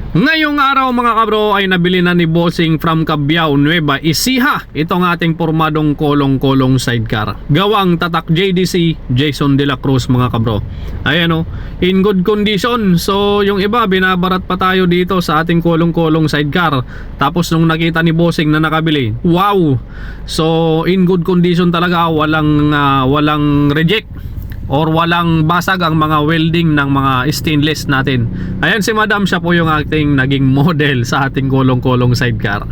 Ngayong araw mga kabro ay nabili na ni Bossing from Cabiao, Nueva Ecija itong ating pormadong kolong-kolong sidecar. Gawang tatak JDC Jason De La Cruz mga kabro. Ayan o, in good condition. So yung iba binabarat pa tayo dito sa ating kolong-kolong sidecar. Tapos nung nakita ni Bossing na nakabili, wow! So in good condition talaga, walang reject or walang basag ang mga welding ng mga stainless natin. Ayan si Madam, siya po yung ating naging model sa ating kolong-kolong sidecar.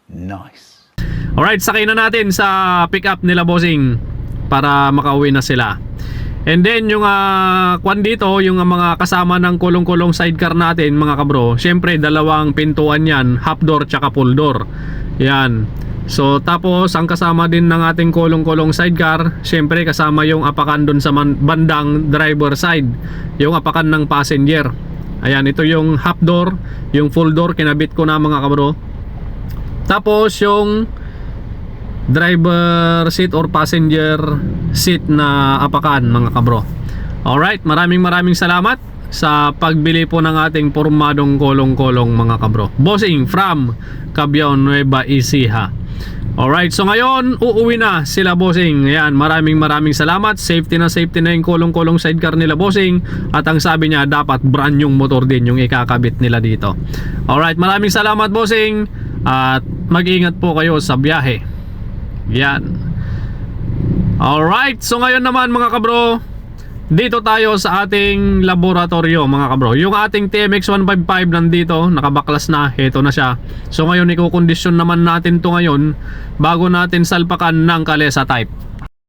Nice. Alright, sakay na natin sa pick-up nila Bossing para makauwi na sila. And then yung kwan dito, yung mga kasama ng kolong-kolong sidecar natin mga kabro, syempre dalawang pintuan yan, half door tsaka full door. Yan. So tapos ang kasama din ng ating kolong-kolong sidecar, syempre kasama yung apakan dun sa bandang driver side, yung apakan ng passenger. Ayan, ito yung half door, yung full door kinabit ko na mga kabro. Tapos yung driver seat or passenger seat na apakan mga kabro. Alright, maraming salamat sa pagbili po ng ating pormadong kolong-kolong mga kabro. Bossing from Cabiao, Nueva Ecija. Alright, so ngayon uuwi na sila Bossing. Ayan, maraming salamat. Safety na yung kolong-kolong sidecar nila Bossing. At ang sabi niya, dapat brand yung motor din yung ikakabit nila dito. Alright, maraming salamat Bossing. At mag-ingat po kayo sa biyahe. Yan. Alright, so ngayon naman mga kabro, dito tayo sa ating laboratorio mga kabro. Yung ating TMX 155 nandito, nakabaklas na, heto na siya. So ngayon ikukondisyon naman natin to ngayon bago natin salpakan ng kalesa type.